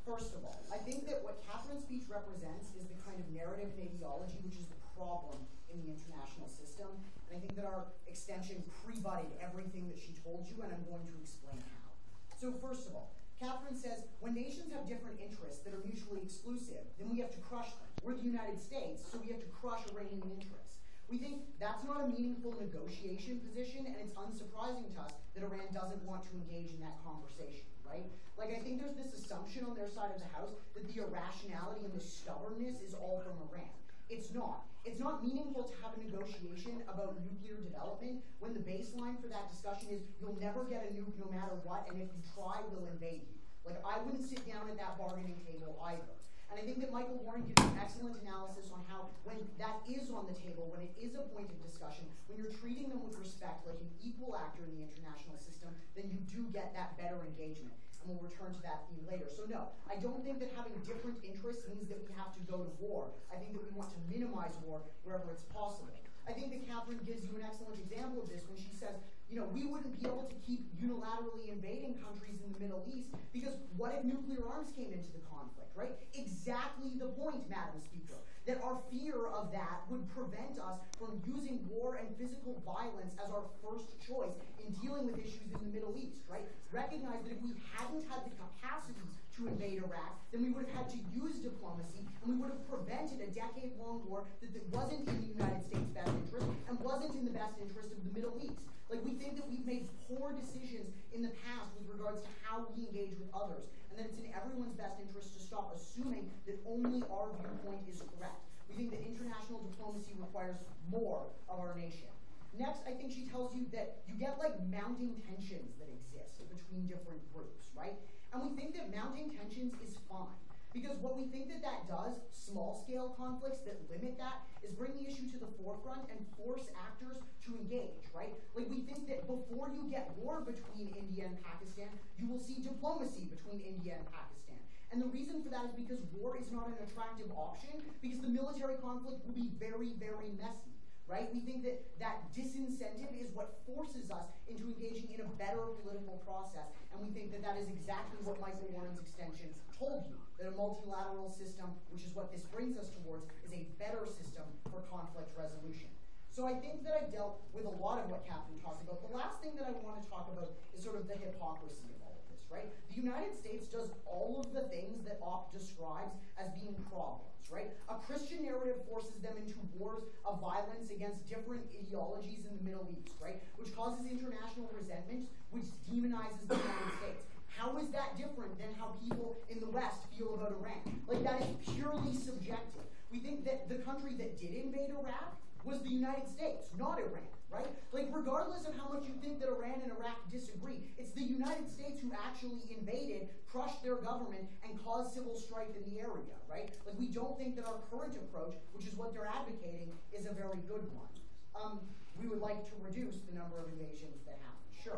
First of all, I think that what Catherine's speech represents is the kind of narrative and ideology which is the problem in the international system. And I think that our extension pre-butted everything that she told you, and I'm going to explain how. So first of all, Catherine says, when nations have different interests that are mutually exclusive, then we have to crush them. We're the United States, so we have to crush Iranian interests. We think that's not a meaningful negotiation position, and it's unsurprising to us that Iran doesn't want to engage in that conversation, right? Like, I think there's this assumption on their side of the house that the irrationality and the stubbornness is all from Iran. It's not. It's not meaningful to have a negotiation about nuclear development when the baseline for that discussion is you'll never get a nuke no matter what, and if you try, we'll invade you. Like, I wouldn't sit down at that bargaining table either. And I think that Michael Warren gives an excellent analysis on how, when that is on the table, when it is a point of discussion, when you're treating them with respect like an equal actor in the international system, then you do get that better engagement. And we'll return to that theme later. So no, I don't think that having different interests means that we have to go to war. I think that we want to minimize war wherever it's possible. I think that Catherine gives you an excellent example of this when she says, you know, we wouldn't be able to keep unilaterally invading countries in the Middle East because what if nuclear arms came into the conflict, right? Exactly the point, Madam Speaker, that our fear of that would prevent us from using war and physical violence as our first choice in dealing with issues in the Middle East, right? Recognize that if we hadn't had the capacity to invade Iraq, then we would have had to use diplomacy, and we would have prevented a decade-long war that wasn't in the United States' best interest and wasn't in the best interest of the Middle East. Like, we think that we've made poor decisions in the past with regards to how we engage with others, and that it's in everyone's best interest to stop assuming that only our viewpoint is correct. We think that international diplomacy requires more of our nation. Next, I think she tells you that you get, like, mounting tensions that exist between different groups, right? And we think that mounting tensions is fine. Because what we think that that does, small-scale conflicts that limit that, is bring the issue to the forefront and force actors to engage, right? Like, we think that before you get war between India and Pakistan, you will see diplomacy between India and Pakistan. And the reason for that is because war is not an attractive option, because the military conflict will be very, very messy. Right? We think that that disincentive is what forces us into engaging in a better political process, and we think that that is exactly what Michael Warren's extension told you, that a multilateral system, which is what this brings us towards, is a better system for conflict resolution. So I think that I've dealt with a lot of what Catherine talked about. The last thing that I want to talk about is sort of the hypocrisy of all of this, right? The United States does all of the things that OP describes as being problems, right? A Christian narrative forces them into wars of violence against different ideologies in the Middle East, right? Which causes international resentment, which demonizes the United States. How is that different than how people in the West feel about Iran? Like, that is purely subjective. We think that the country that did invade Iraq was the United States, not Iran, right? Like, regardless of how much you think that Iran and Iraq disagree, it's the United States who actually invaded, crushed their government, and caused civil strife in the area, right? Like, we don't think that our current approach, which is what they're advocating, is a very good one. We would like to reduce the number of invasions that happen. Sure.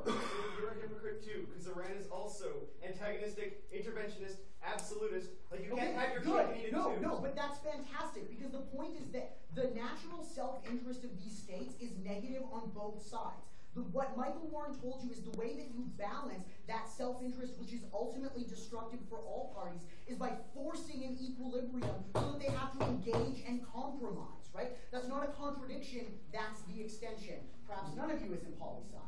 You're a hypocrite too, because Iran is also antagonistic, interventionist, absolutist. Like, you can't have your cake and eat it too. No, but that's fantastic, because the point is that the natural self-interest of these states is negative on both sides. What Michael Warren told you is the way that you balance that self-interest, which is ultimately destructive for all parties, is by forcing an equilibrium so that they have to engage and compromise, right? That's not a contradiction, that's the extension. Perhaps none of you is in poli-sci.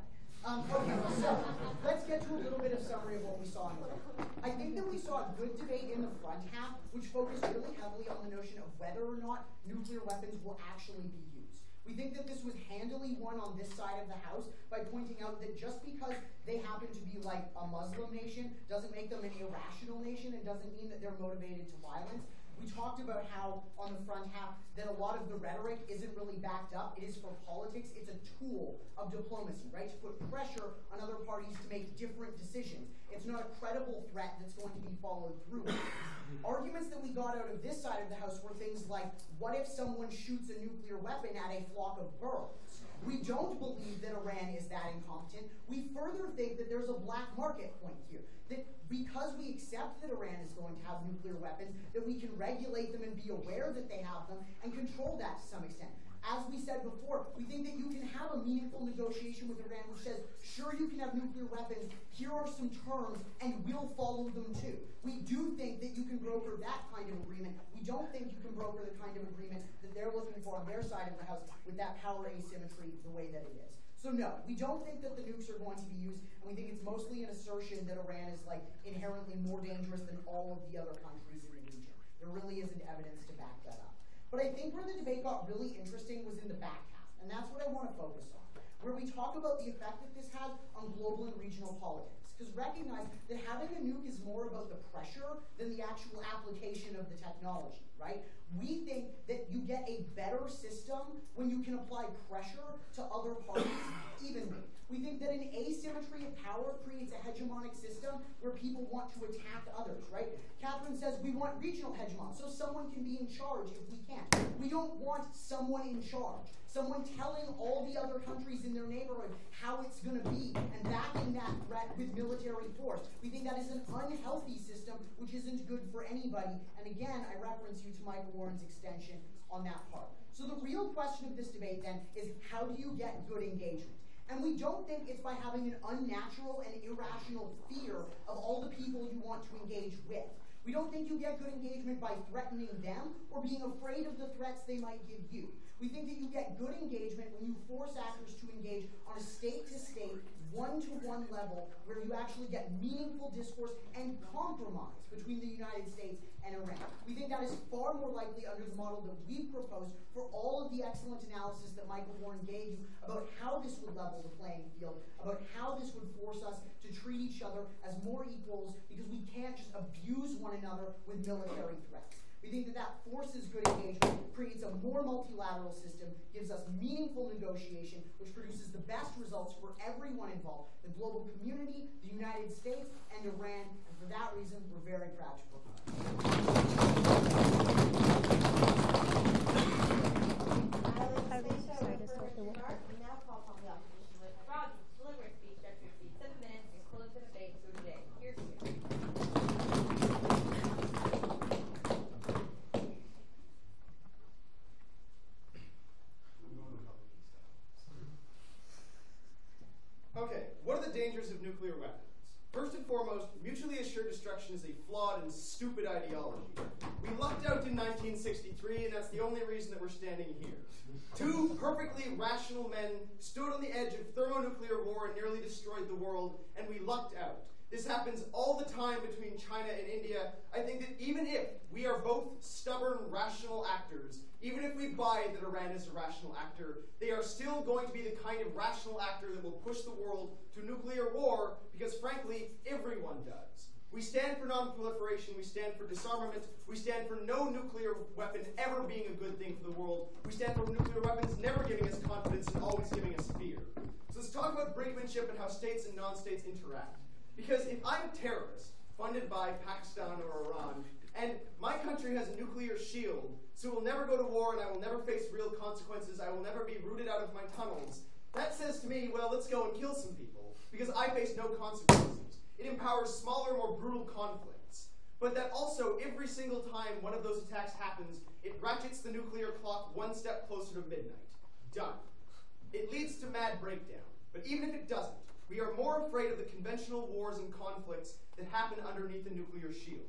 Okay, so let's get to a little bit of summary of what we saw in the room. I think that we saw a good debate in the front half, which focused really heavily on the notion of whether or not nuclear weapons will actually be used. We think that this was handily won on this side of the house by pointing out that just because they happen to be like a Muslim nation doesn't make them an irrational nation and doesn't mean that they're motivated to violence. We talked about how, on the front half, that a lot of the rhetoric isn't really backed up. It is for politics. It's a tool of diplomacy, right? To put pressure on other parties to make different decisions. It's not a credible threat that's going to be followed through. Arguments that we got out of this side of the house were things like, what if someone shoots a nuclear weapon at a flock of birds? We don't believe that Iran is that incompetent. We further think that there's a black market point here. That because we accept that Iran is going to have nuclear weapons, that we can regulate them and be aware that they have them and control that to some extent. As we said before, we think that you can have a meaningful negotiation with Iran which says, sure, you can have nuclear weapons, here are some terms, and we'll follow them too. We do think that you can broker that kind of agreement. We don't think you can broker the kind of agreement that they're looking for on their side of the house with that power asymmetry the way that it is. So no, we don't think that the nukes are going to be used, and we think it's mostly an assertion that Iran is like inherently more dangerous than all of the other countries in the region. There really isn't evidence to back that up. But I think where the debate got really interesting was in the back half, and that's what I want to focus on, where we talk about the effect that this has on global and regional politics. Because recognize that having a nuke is more about the pressure than the actual application of the technology, right? We think that you get a better system when you can apply pressure to other parties evenly. We think that an asymmetry of power creates a hegemonic system where people want to attack others, right? Catherine says we want regional hegemons, so someone can be in charge if we can. We don't want someone in charge, someone telling all the other countries in their neighborhood how it's going to be and backing that threat with military force. We think that is an unhealthy system, which isn't good for anybody. And again, I reference you to Michael Warren's extension on that part. So the real question of this debate then is, how do you get good engagement? And we don't think it's by having an unnatural and irrational fear of all the people you want to engage with. We don't think you get good engagement by threatening them or being afraid of the threats they might give you. We think that you get good engagement when you force actors to engage on a state-to-state, one-to-one level where you actually get meaningful discourse and compromise between the United States and Iran. We think that is far more likely under the model that we've proposed for all of the excellent analysis that Michael Warren gave you about how this would level the playing field, about how this would force us to treat each other as more equals because we can't just abuse one another with military threats. We think that that forces good engagement, creates a more multilateral system, gives us meaningful negotiation, which produces the best results for everyone involved, the global community, the United States, and Iran. And for that reason, we're very proud to propose. We now call upon the opposition with Rob to deliver a speech after your speech, 7 minutes, and close the debate for today. Here's Okay, what are the dangers of nuclear weapons? First and foremost, mutually assured destruction is a flawed and stupid ideology. We lucked out in 1963, and that's the only reason that we're standing here. Two perfectly rational men stood on the edge of thermonuclear war and nearly destroyed the world, and we lucked out. This happens all the time between China and India. I think that even if we are both stubborn, rational actors, even if we buy that Iran is a rational actor, they are still going to be the kind of rational actor that will push the world to nuclear war, because frankly, everyone does. We stand for non-proliferation, we stand for disarmament, we stand for no nuclear weapon ever being a good thing for the world, we stand for nuclear weapons never giving us confidence and always giving us fear. So let's talk about brinkmanship and how states and non-states interact. Because if I'm a terrorist, funded by Pakistan or Iran, and my country has a nuclear shield, so we'll never go to war and I will never face real consequences, I will never be rooted out of my tunnels, that says to me, well, let's go and kill some people, because I face no consequences. It empowers smaller, more brutal conflicts. But that also, every single time one of those attacks happens, it ratchets the nuclear clock one step closer to midnight. Done. It leads to mad breakdown. But even if it doesn't, we are more afraid of the conventional wars and conflicts that happen underneath the nuclear shield.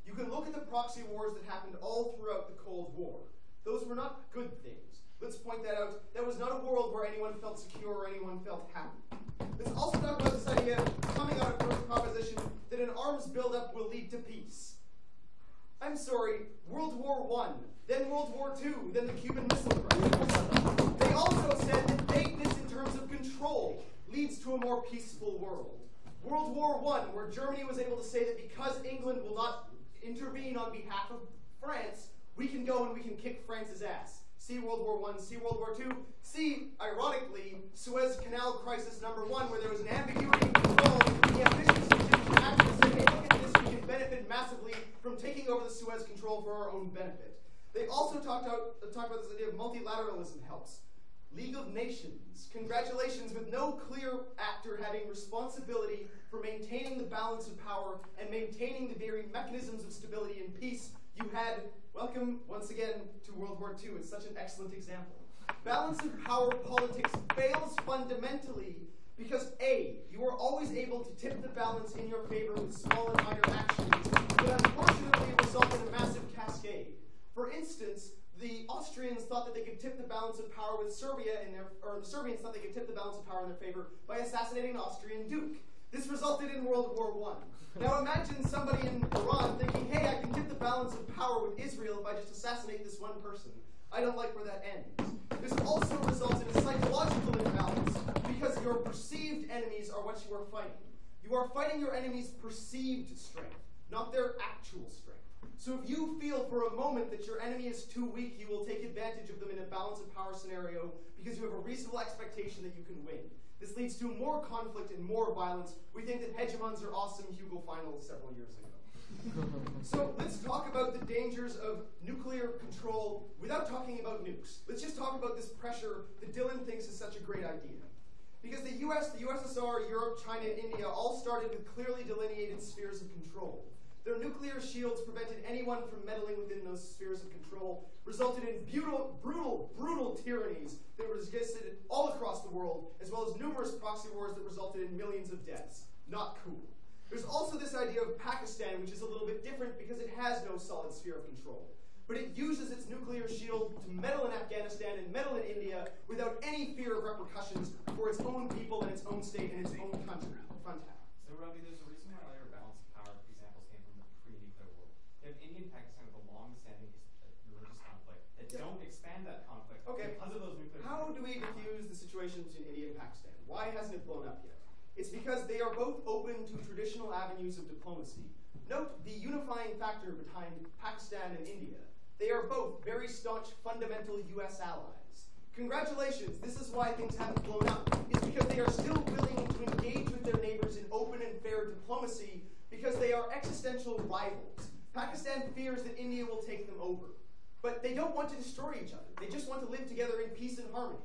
You can look at the proxy wars that happened all throughout the Cold War. Those were not good things. Let's point that out. That was not a world where anyone felt secure or anyone felt happy. Let's also talk about this idea coming out of first proposition that an arms buildup will lead to peace. I'm sorry, World War I, then World War II, then the Cuban Missile Crisis. They also said that vagueness in terms of control leads to a more peaceful world. World War I, where Germany was able to say that because England will not intervene on behalf of France, we can go and we can kick France's ass. See World War I, see World War II, see, ironically, Suez Canal Crisis #1, where there was an ambiguity in control, and the ambitious Egyptian actors said, hey, look at this, we can benefit massively from taking over the Suez control for our own benefit. They also talked about this idea of multilateralism helps. League of Nations. Congratulations, with no clear actor having responsibility for maintaining the balance of power and maintaining the very mechanisms of stability and peace you had. Welcome, once again, to World War II. It's such an excellent example. balance of power politics fails fundamentally because A, you are always able to tip the balance in your favor with small and minor actions that unfortunately result in a massive cascade. For instance, the Austrians thought that they could tip the balance of power with Serbia or the Serbians thought they could tip the balance of power in their favor by assassinating an Austrian duke. This resulted in World War I. Now imagine somebody in Iran thinking, hey, I can tip the balance of power with Israel if I just assassinate this one person. I don't like where that ends. This also results in a psychological imbalance because your perceived enemies are what you are fighting. You are fighting your enemy's perceived strength, not their actual strength. So if you feel for a moment that your enemy is too weak, you will take advantage of them in a balance of power scenario because you have a reasonable expectation that you can win. This leads to more conflict and more violence. We think that hegemons are awesome. Hugo finals several years ago. So let's talk about the dangers of nuclear control without talking about nukes. Let's just talk about this pressure that Dylan thinks is such a great idea. Because the US, the USSR, Europe, China, and India all started with clearly delineated spheres of control. Their nuclear shields prevented anyone from meddling within those spheres of control, resulted in brutal tyrannies that existed all across the world, as well as numerous proxy wars that resulted in millions of deaths. Not cool. There's also this idea of Pakistan, which is a little bit different because it has no solid sphere of control. But it uses its nuclear shield to meddle in Afghanistan and meddle in India without any fear of repercussions for its own people and its own state and its own country. Fun fact. So, Robbie, there's a reason why all your balance of power examples came from the pre-nuclear world. You have India and Pakistan with a long-standing religious conflict that don't expand that conflict because of those nuclear. How do we diffuse the situation between India and Pakistan? Why hasn't it blown up yet? It's because they are both open to traditional avenues of diplomacy. Note the unifying factor behind Pakistan and India. They are both very staunch, fundamental U.S. allies. Congratulations, this is why things haven't blown up. It's because they are still willing to engage with their neighbors in open and fair diplomacy because they are existential rivals. Pakistan fears that India will take them over. But they don't want to destroy each other. They just want to live together in peace and harmony.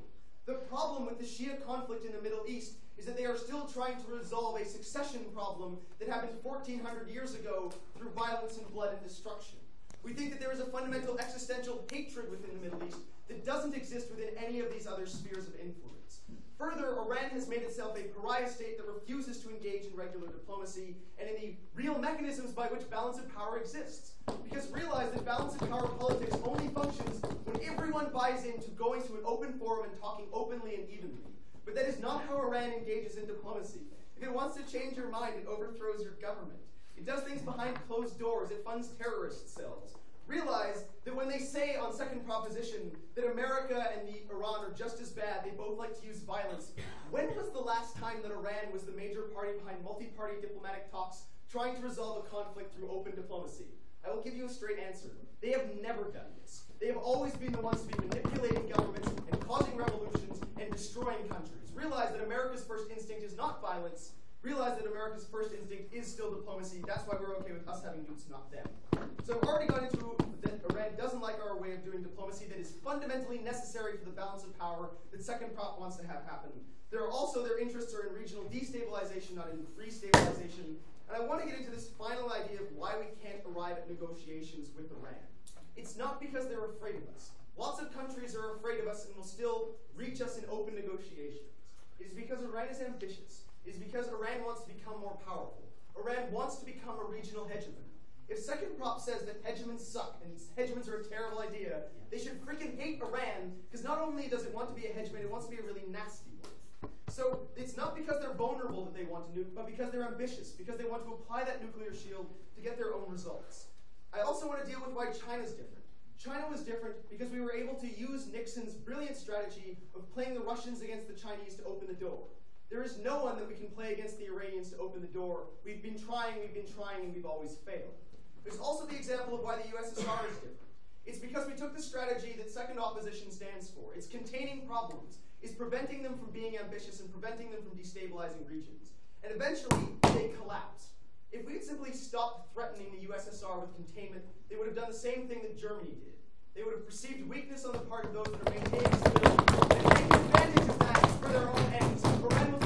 The problem with the Shia conflict in the Middle East is that they are still trying to resolve a succession problem that happened 1,400 years ago through violence and blood and destruction. We think that there is a fundamental existential hatred within the Middle East that doesn't exist within any of these other spheres of influence. Further, Iran has made itself a pariah state that refuses to engage in regular diplomacy and in the real mechanisms by which balance of power exists. Because realize that balance of power politics only functions when everyone buys into going to an open forum and talking openly and evenly. But that is not how Iran engages in diplomacy. If it wants to change your mind, it overthrows your government. It does things behind closed doors. It funds terrorist cells. Realize that when they say on second proposition that America and Iran are just as bad, they both like to use violence. When was the last time that Iran was the major party behind multi-party diplomatic talks trying to resolve a conflict through open diplomacy? I will give you a straight answer. They have never done this. They have always been the ones to be manipulating governments and causing revolutions and destroying countries. Realize that America's first instinct is not violence. Realize that America's first instinct is still diplomacy. That's why we're okay with us having nukes, not them. So I've already gone into that Iran doesn't like our way of doing diplomacy that is fundamentally necessary for the balance of power that second prop wants to have happen. There are also their interests are in regional destabilization, not in free stabilization. And I want to get into this final idea of why we can't arrive at negotiations with Iran. It's not because they're afraid of us. Lots of countries are afraid of us and will still reach us in open negotiations. It is because Iran is ambitious. It is because Iran wants to become more powerful. Iran wants to become a regional hegemon. If second prop says that hegemons suck and hegemons are a terrible idea, they should freaking hate Iran, because not only does it want to be a hegemon, it wants to be a really nasty one. So it's not because they're vulnerable that they want to nuke, but because they're ambitious, because they want to apply that nuclear shield to get their own results. I also want to deal with why China's different. China was different because we were able to use Nixon's brilliant strategy of playing the Russians against the Chinese to open the door. There is no one that we can play against the Iranians to open the door. We've been trying, and we've always failed. There's also the example of why the USSR is different. It's because we took the strategy that second opposition stands for. It's containing problems. It's preventing them from being ambitious and preventing them from destabilizing regions. And eventually, they collapse. If we had simply stopped threatening the USSR with containment, they would have done the same thing that Germany did. They would have perceived weakness on the part of those that are maintaining stability and taken advantage of that for their own ends. Iran was